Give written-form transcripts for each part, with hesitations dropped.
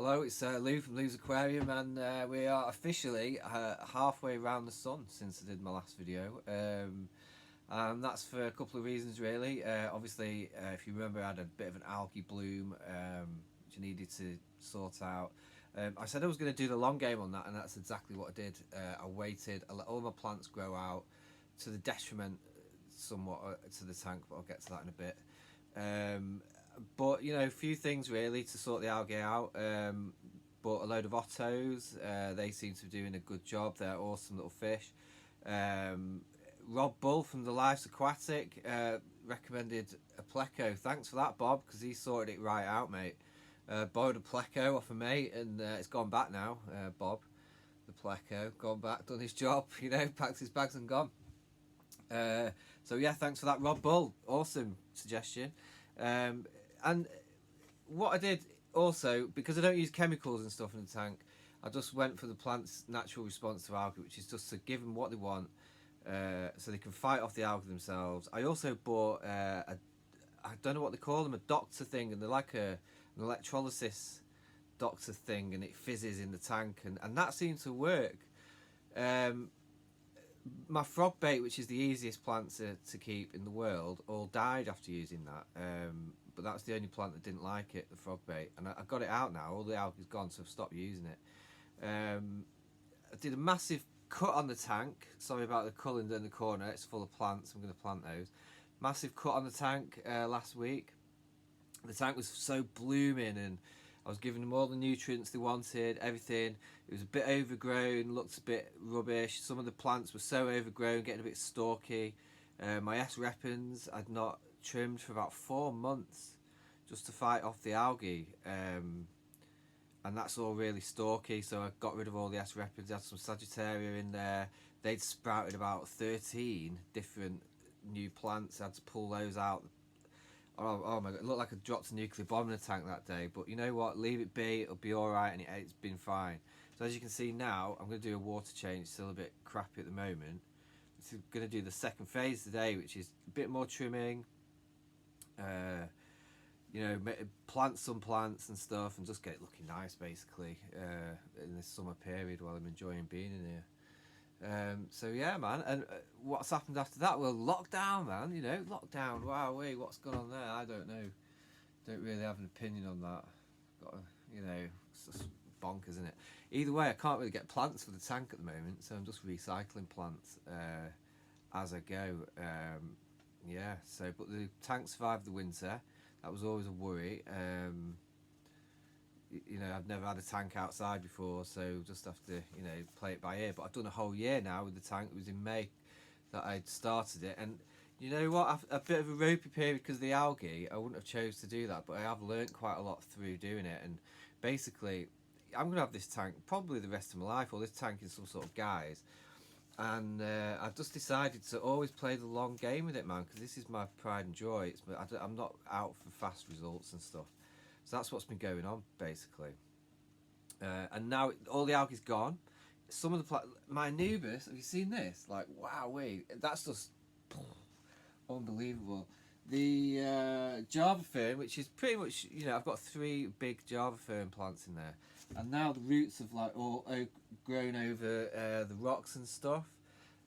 Hello, it's Lou from Lou's Aquarium, and we are officially halfway around the sun since I did my last video. And that's for a couple of reasons, really. Obviously, if you remember, I had a bit of an algae bloom, which I needed to sort out. I said I was going to do the long game on that, and that's exactly what I did. I waited, I let all my plants grow out to the detriment somewhat to the tank, but I'll get to that in a bit. But you know, a few things really to sort the algae out. Bought a load of ottos. They seem to be doing a good job. They're awesome little fish. Rob Bull from the Life's Aquatic recommended a pleco. Thanks for that, Bob, because he sorted it right out, mate. Borrowed a pleco off a mate, and it's gone back now. Bob, the pleco, gone back, done his job. You know, packed his bags and gone. So yeah, thanks for that, Rob Bull. Awesome suggestion. And what I did also, because I don't use chemicals and stuff in the tank, I just went for the plant's natural response to algae, which is just to give them what they want, so they can fight off the algae themselves. I also bought I don't know what they call them, a doctor thing, and they're like an electrolysis doctor thing, and it fizzes in the tank, and that seemed to work. My frog bait, which is the easiest plant to keep in the world, all died after using that. But that's the only plant that didn't like it, the frog bait. And I got it out now. All the algae's gone, so I've stopped using it. I did a massive cut on the tank. Sorry about the colander in the corner. It's full of plants. I'm going to plant those. Massive cut on the tank last week. The tank was so blooming, and I was giving them all the nutrients they wanted, everything. It was a bit overgrown, looked a bit rubbish. Some of the plants were so overgrown, getting a bit stalky. My S-repens I'd not trimmed for about 4 months just to fight off the algae. And that's all really stalky, so I got rid of all the S-repens. I had some Sagittaria in there. They'd sprouted about 13 different new plants. I had to pull those out. Oh my god, it looked like I dropped a nuclear bomb in the tank that day. But you know what, leave it be, it'll be alright, and it's been fine. So as you can see now, I'm going to do a water change. It's still a bit crappy at the moment. I'm going to do the second phase today, which is a bit more trimming. You know, plant some plants and stuff, and just get it looking nice, basically, in this summer period while I'm enjoying being in here. So yeah, man, and what's happened after that? Well, lockdown, man. You know, lockdown. Wow, wait, what's gone on there? I don't know. Don't really have an opinion on that. Got to, you know, it's just bonkers, isn't it? Either way, I can't really get plants for the tank at the moment, so I'm just recycling plants as I go. Yeah. So, but the tank survived the winter. That was always a worry. You know, I've never had a tank outside before, so just have to, you know, play it by ear. But I've done a whole year now with the tank. It was in May that I'd started it, and you know what? A bit of a ropey period because of the algae. I wouldn't have chose to do that, but I have learnt quite a lot through doing it. And basically, I'm gonna have this tank probably the rest of my life, or this tank in some sort of guise. And I've just decided to always play the long game with it, man, because this is my pride and joy. I'm not out for fast results and stuff. So that's what's been going on, basically. And now all the algae's gone. Some of the my Anubis, have you seen this? Like, wow, wait, that's just unbelievable. The Java fern, which is pretty much, you know, I've got 3 big Java fern plants in there, and now the roots have like all grown over the rocks and stuff.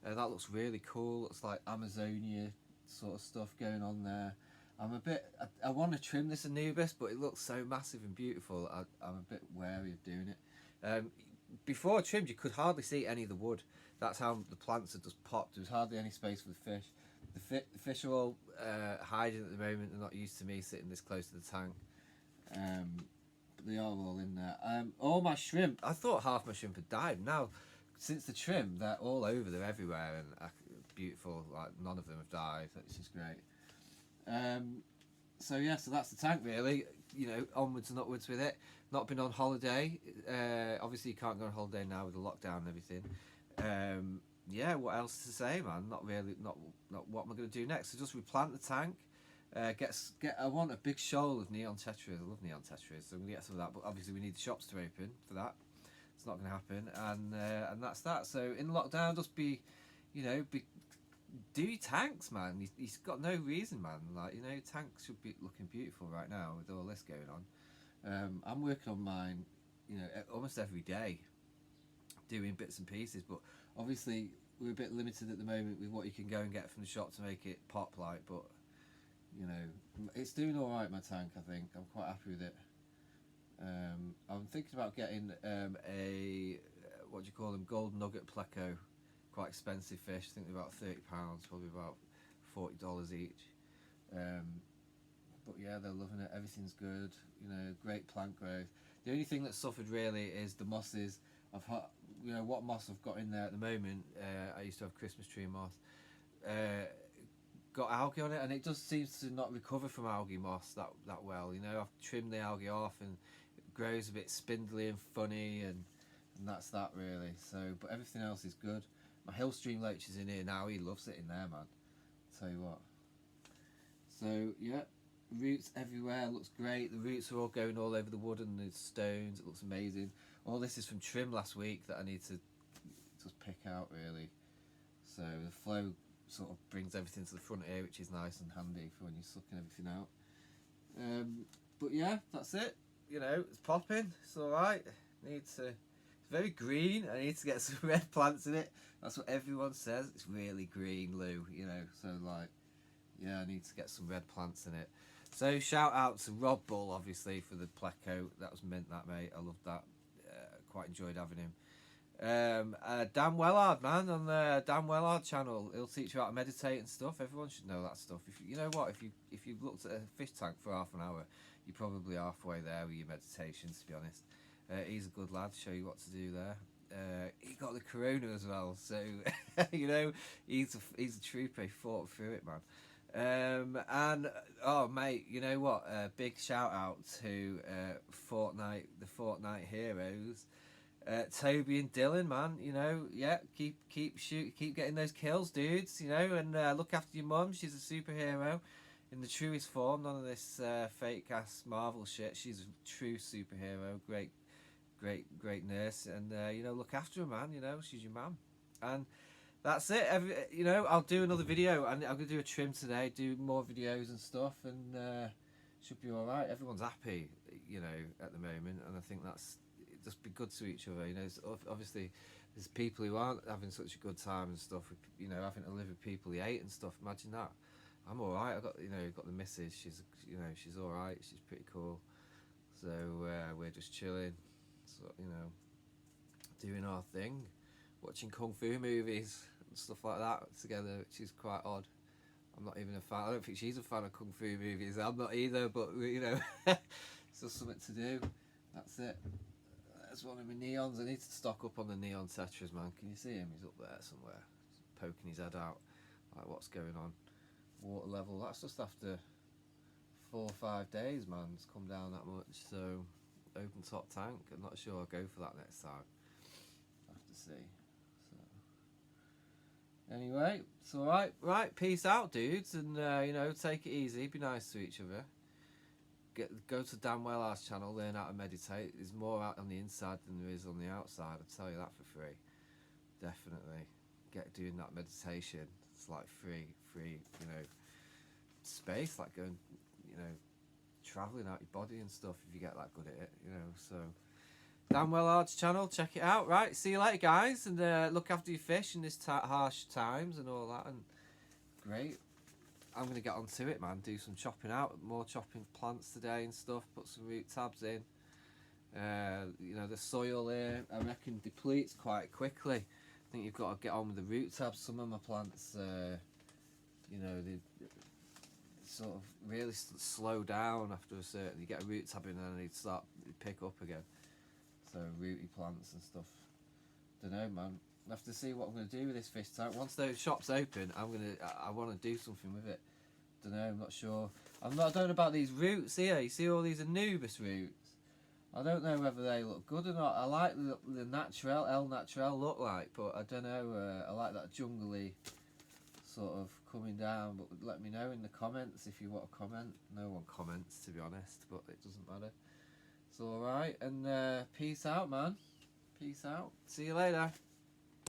That looks really cool. Looks like Amazonia sort of stuff going on there. I'm a bit. I want to trim this Anubis, but it looks so massive and beautiful. I'm a bit wary of doing it. Before I trimmed, you could hardly see any of the wood. That's how the plants had just popped. There was hardly any space for the fish. The fish are all hiding at the moment. They're not used to me sitting this close to the tank. But they are all in there. All my shrimp. I thought half my shrimp had died. Now, since the trim, they're all over. They're everywhere, and beautiful. Like, none of them have died, which is great. So yeah, so that's the tank really. You know, onwards and upwards with it. Not been on holiday. Obviously, you can't go on holiday now with the lockdown and everything. Yeah, what else to say, man? Not really. Not what am I going to do next? So just replant the tank. I want a big shoal of neon tetras. I love neon tetras, so I'm gonna get some of that. But obviously, we need the shops to open for that. It's not going to happen, and that's that. So in lockdown, just be, you know, do your tanks, man. He's got no reason, man. Like, you know, tanks should be looking beautiful right now with all this going on. I'm working on mine you know, almost every day, doing bits and pieces. But obviously we're a bit limited at the moment with what you can go and get from the shop to make it pop like. But you know, it's doing all right, my tank. I think I'm quite happy with it. I'm thinking about getting a what do you call them, gold nugget pleco, quite expensive fish. I think they're about £30, probably about $40 each. But yeah, they're loving it. Everything's good. You know, great plant growth. The only thing that suffered really is the mosses. I've had, you know, what moss I've got in there at the moment. I used to have Christmas tree moss. Got algae on it, and it just seems to not recover from algae moss that well. You know, I've trimmed the algae off, and it grows a bit spindly and funny, and that's that really. So, but everything else is good. My hill stream loach is in here now. He loves it in there, man. Tell you what. So yeah, roots everywhere. Looks great. The roots are all going all over the wood and the stones. It looks amazing. All this is from trim last week that I need to just pick out really. So the flow sort of brings everything to the front here, which is nice and handy for when you're sucking everything out. But yeah, that's it. You know, it's popping. It's all right. It's very green. I need to get some red plants in it. That's what everyone says. It's really green, Lou. You know, so like, yeah, I need to get some red plants in it. So shout out to Rob Bull, obviously, for the pleco. That was mint, that mate. I loved that. Quite enjoyed having him. Dan Wellard, man, on the Dan Wellard channel. He'll teach you how to meditate and stuff. Everyone should know that stuff. If you know what, if you've looked at a fish tank for half an hour, you're probably halfway there with your meditation, to be honest. He's a good lad. Show you what to do there. He got the corona as well, so you know, he's a trooper. He fought through it, man. And oh mate, you know what? Big shout out to the Fortnite heroes, Toby and Dylan, man. You know, yeah, keep getting those kills, dudes. You know, and look after your mum. She's a superhero in the truest form. None of this fake ass Marvel shit. She's a true superhero. Great nurse, and you know, look after her, man. You know, she's your mum, and that's it. You know, I'll do another video, and I'm gonna do a trim today, do more videos and stuff, and should be all right. Everyone's happy, you know, at the moment, and I think that's just be good to each other. You know, obviously there's people who aren't having such a good time and stuff. You know, having to live with people you hate and stuff. Imagine that. I'm all right. I got the missus. She's all right. She's pretty cool. So we're just chilling. So, you know, doing our thing, watching kung fu movies and stuff like that together, which is quite odd. I'm not even a fan. I don't think she's a fan of kung fu movies. I'm not either, but you know, it's just something to do. That's it. That's one of my neons. I need to stock up on the neon tetras, man. Can you see him? He's up there somewhere, poking his head out. Like, what's going on? Water level. That's just after 4 or 5 days, man. It's come down that much. So open top tank. I'm not sure I'll go for that next time. I have to see. So anyway, it's all right. Right, peace out, dudes, and you know, take it easy. Be nice to each other. Go to Dan Wellard's channel. Learn how to meditate. There's more out on the inside than there is on the outside. I'll tell you that for free. Definitely get doing that meditation. It's like free. You know, space, like going, you know, travelling out your body and stuff if you get that good at it, you know. So Dan Wellard's channel, check it out. Right, see you later, guys, and look after your fish in this harsh times and all that. And great, I'm gonna get onto it, man. Do some chopping out, more chopping plants today and stuff. Put some root tabs in. You know, the soil here, I reckon, depletes quite quickly. I think you've got to get on with the root tabs. Some of my plants, you know, they sort of really slow down after a certain. You get a root tab in and they pick up again. So rooty plants and stuff. Don't know, man. I have to see what I'm going to do with this fish tank. Once those shops open, I want to do something with it. Don't know. I'm not sure. I don't know about these roots here. You see all these Anubis roots. I don't know whether they look good or not. I like the natural, El Natural look like, but I don't know. I like that jungly sort of coming down. But let me know in the comments if you want to comment. No one comments, to be honest, but it doesn't matter. It's all right. And peace out, man. Peace out. See you later.